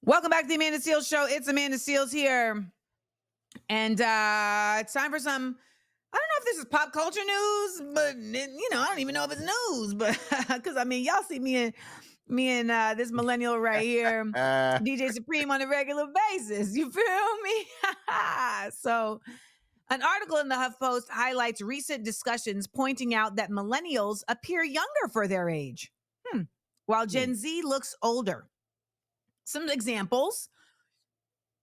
Welcome back to the Amanda Seals Show. It's Amanda Seals here. And it's time for some, I don't know if this is pop culture news, but, I don't even know if it's news. But because, y'all see me and this millennial right here, DJ Supreme on a regular basis. You feel me? So an article in the HuffPost highlights recent discussions pointing out that millennials appear younger for their age, while Gen Z looks older. Some examples: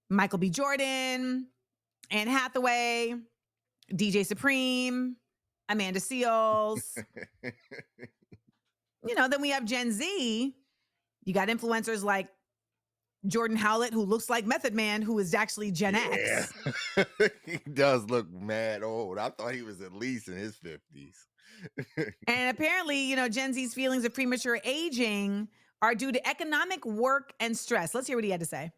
Michael B. Jordan, Anne Hathaway, DJ Supreme, Amanda Seals. Then we have Gen Z. You got influencers like Jordan Howlett, who looks like Method Man, who is actually Gen X. He does look mad old. I thought he was at least in his 50s. And apparently, Gen Z's feelings of premature aging are due to economic work and stress. Let's hear what he had to say.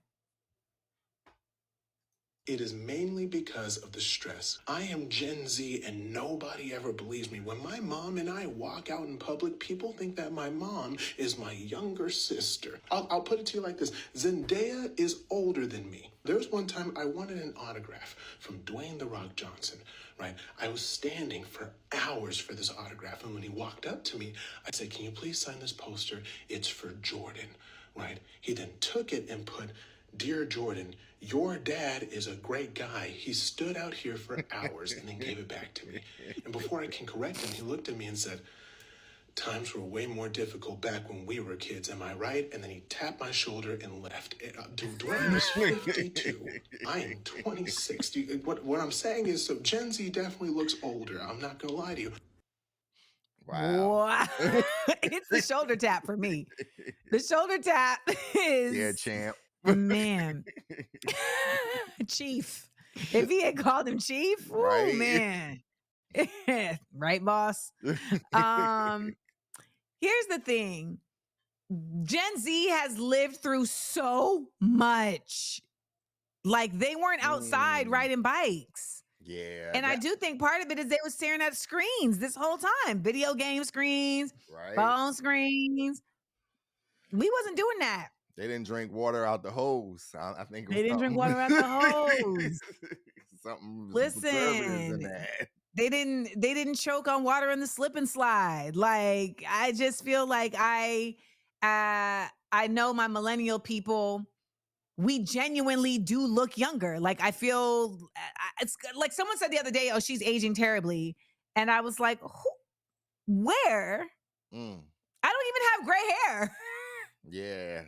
It is mainly because of the stress. I am Gen Z and nobody ever believes me. When my mom and I walk out in public, people think that my mom is my younger sister. I'll put it to you like this. Zendaya is older than me. There was one time I wanted an autograph from Dwayne "The Rock" Johnson, right? I was standing for hours for this autograph, and when he walked up to me, I said, "Can you please sign this poster? It's for Jordan," right? He then took it and put, "Dear Jordan, your dad is a great guy. He stood out here for hours," and then gave it back to me. And before I can correct him, he looked at me and said, "Times were way more difficult back when we were kids, am I right?" And then he tapped my shoulder and left. Dude, Dwayne is 52. I am 26. What I'm saying is, so Gen Z definitely looks older. I'm not going to lie to you. Wow. It's the shoulder tap for me. The shoulder tap is... Yeah, champ. Man. Chief. If he had called him Chief, right? Oh man. Right, boss? Here's the thing. Gen Z has lived through so much. Like, they weren't outside riding bikes. Yeah. And I do think part of it is they were staring at screens this whole time. Video game screens, phone screens. We wasn't doing that. They didn't drink water out the hose. I think they didn't drink water out the hose. Something. Listen, in that. They didn't choke on water in the slip and slide. Like, I just feel like I know my millennial people. We genuinely do look younger. Like, I feel it's like someone said the other day, "Oh, she's aging terribly," and I was like, where? I don't even have gray hair. Yeah.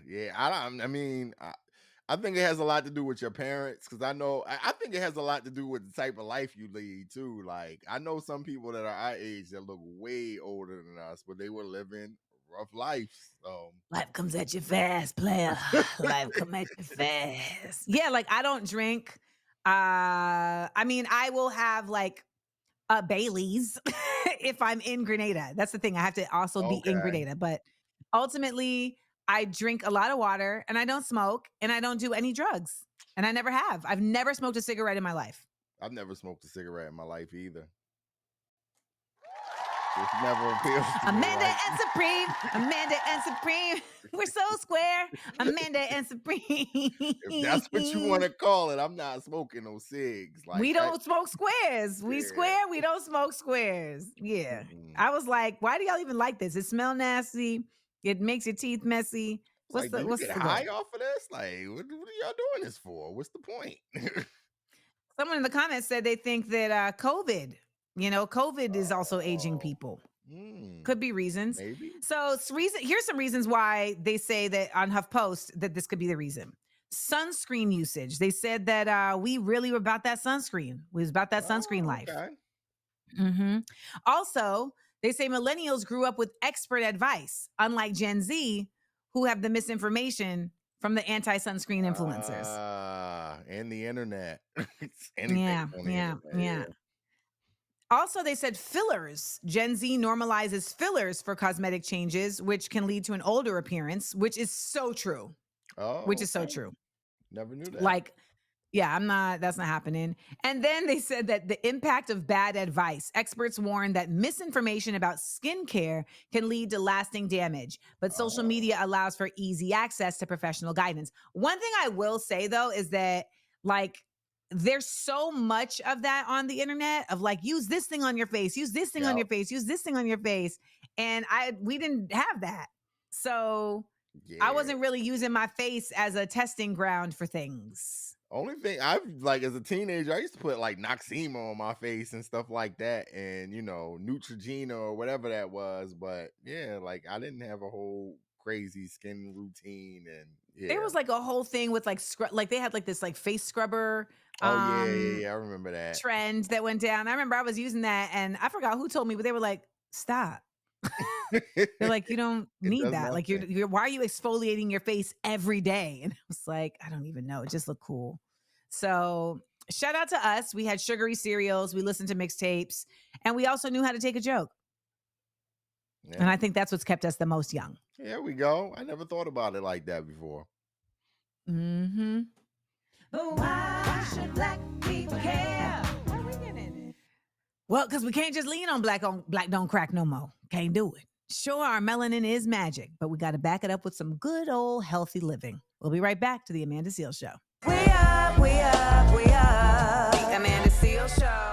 I think it has a lot to do with your parents, because I think it has a lot to do with the type of life you lead too. Like, I know some people that are our age that look way older than us, but they were living rough lives. So life comes at you fast, player. Life comes at you fast. Yeah, like, I don't drink. I will have like a Bailey's if I'm in Grenada. That's the thing. I have to also be in Grenada, but ultimately, I drink a lot of water, and I don't smoke, and I don't do any drugs. And I never have. I've never smoked a cigarette in my life. I've never smoked a cigarette in my life either. It's never appealed to Amanda and Supreme. Amanda and Supreme. We're so square. Amanda and Supreme. If that's what you want to call it, I'm not smoking no cigs. Like, we don't smoke squares. We square. We don't smoke squares. Yeah. I was like, why do y'all even like this? It smells nasty. It makes your teeth messy. What's the high off of this? Like, what are y'all doing this for? What's the point? Someone in the comments said they think that COVID is also aging people. Could be reasons. Maybe. So here's some reasons why they say that on HuffPost that this could be the reason. Sunscreen usage. They said that we really were about that sunscreen. We was about that sunscreen life. Okay. Also, they say millennials grew up with expert advice, unlike Gen Z, who have the misinformation from the anti-sunscreen influencers. And the internet. Yeah. Also, they said fillers. Gen Z normalizes fillers for cosmetic changes, which can lead to an older appearance, which is so true. Oh, which is so true. Never knew that. Like, Yeah, that's not happening. And then they said that the impact of bad advice. Experts warn that misinformation about skincare can lead to lasting damage, but social Oh, media allows for easy access to professional guidance. One thing I will say though is that, like, there's so much of that on the internet of like, use this thing on your face, use this thing on yeah, your face, use this thing on your face. And we didn't have that. So I yeah. wasn't really using my face as a testing ground for things. Only thing I've like as a teenager, I used to put like Noxema on my face and stuff like that, and Neutrogena or whatever that was. But yeah, like I didn't have a whole crazy skin routine, and There yeah. was like a whole thing with like like they had like this like face scrubber Oh yeah, yeah, yeah. I remember that. trend that went down. I remember I was using that and I forgot who told me, but they were like, "Stop." They're like, "You don't It need does that. Like nothing. why are you exfoliating your face every day?" And I was like, "I don't even know. It just looked cool." So, shout out to us. We had sugary cereals, we listened to mixtapes, and we also knew how to take a joke. And Yeah, I think that's what's kept us the most young. there we go. I never thought about it like that before. Mhm. But why should black people care? Well, because we can't just lean on black don't crack no more. Can't do it. Sure, our melanin is magic, but we got to back it up with some good old healthy living. We'll be right back to the Amanda Seales Show. We up. The Amanda Seales Show.